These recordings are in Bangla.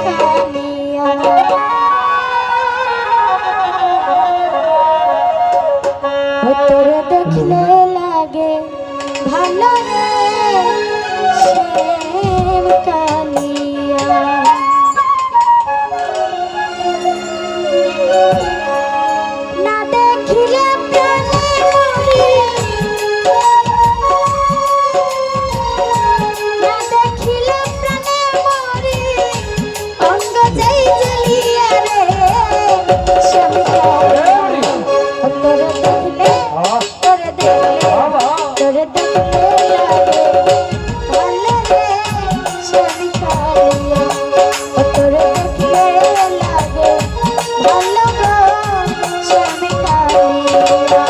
কালিয়া তোরে দেখলে লাগে ভালো রে শ্যাম কালিয়া না দেখিলে প্রাণে মরি না দেখিলে প্রাণে মরি অঙ্গ যাই জ্বলিয়া রে শ্যাম কালিয়া তোরে দেখলে তোরে দেখলে লাগে ভালো রে শ্যাম কালিয়া তোরে দেখলে লাগে ভালো গো শ্যাম কালিয়া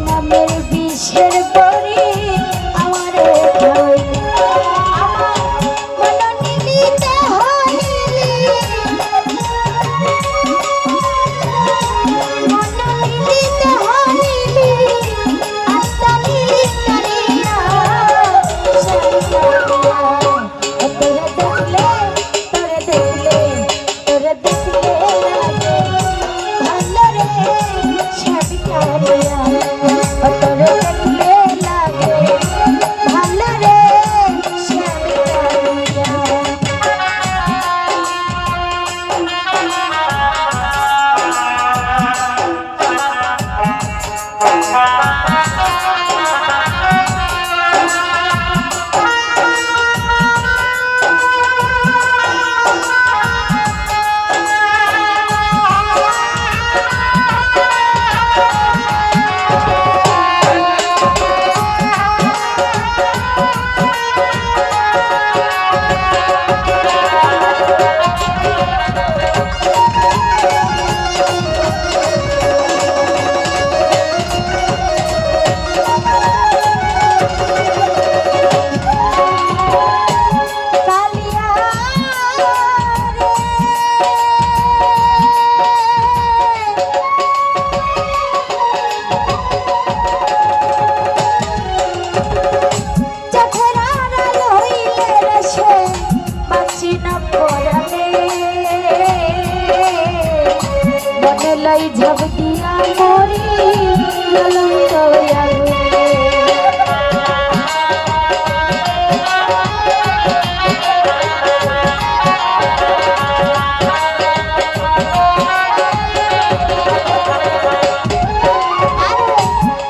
নামের বিষের পরি আমার মনোনীত হইলি মনোনীত হইলি আস্তানি করিয়া তোরে দেখলে তোরে দেখলে লাগে ভালো রে শ্যাম কালিয়া তোরে দেখলে লাগে ভালো রে শ্যাম কালিয়া লাই ঝাপ দিয়া মরি লালন তোয়া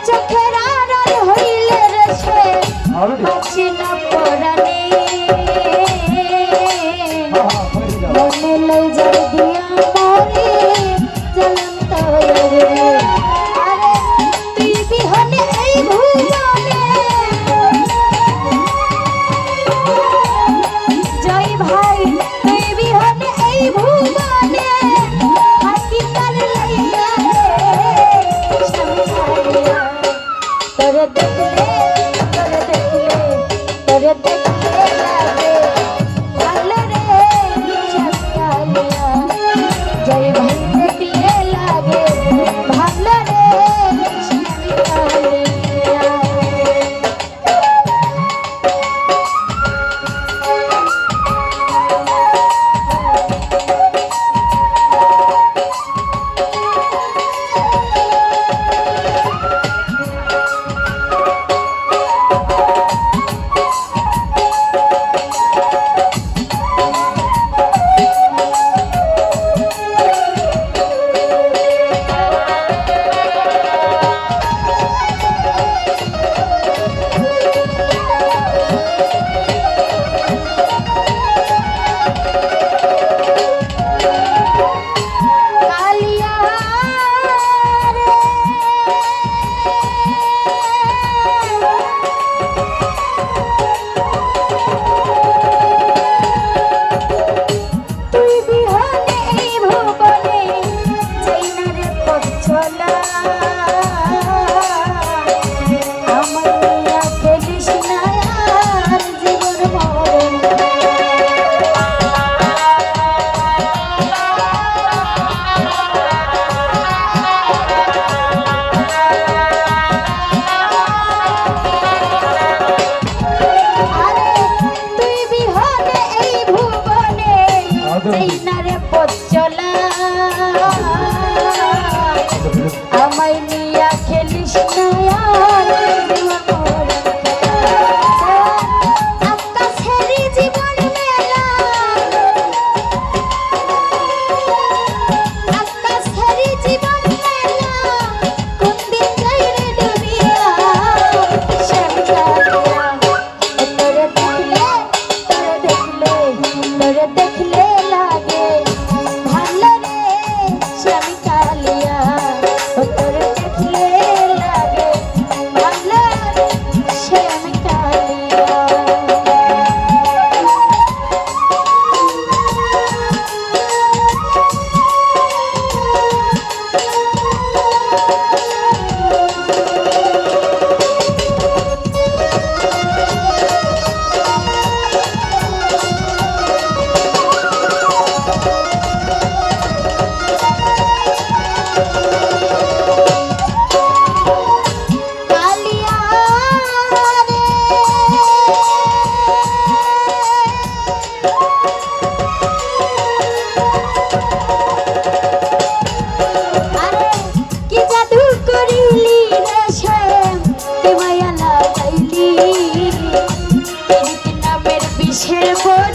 চোখের আড়াল হইলে রে সে বাঁচি না পরানে মনে লাই ঝাপ দিয়া মরি জ্বলন্ত আরে তুই বিহনে এই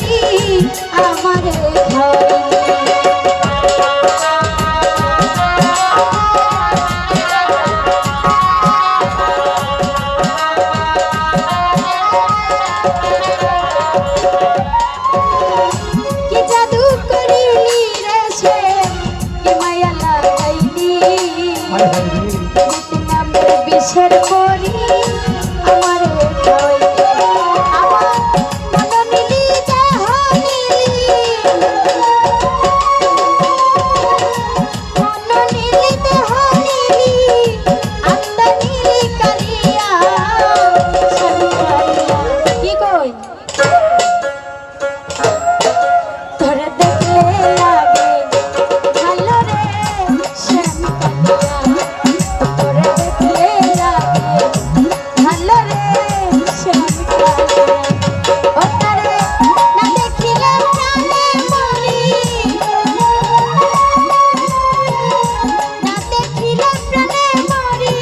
করি আমারে খাওয়াইলি। কি জাদু করিলি রে সে কি মায়া লাগাইলি নিত নামের বিষের করি আমারে খাওয়াইলি। আমার মন নিলি দেহ নিলি মন নিলি দেহ নিলি আত্মা নিলি কালিয়া সবই কালিয়া। কি কই তোরে দেখলে লাগে ভালো রে শ্যাম কালিয়া। তোরে দেখলে লাগে ভালো রে শ্যাম কালিয়া। ও তারে না দেখিলে প্রাণে মরি না দেখিলে প্রাণে মরি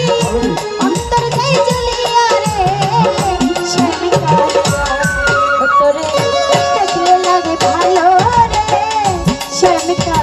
অন্তর যাই জ্বলিয়া রে শ্যাম কালিয়া। ও তোরে দেখলে লাগে ভালো রে শ্যাম কালিয়া।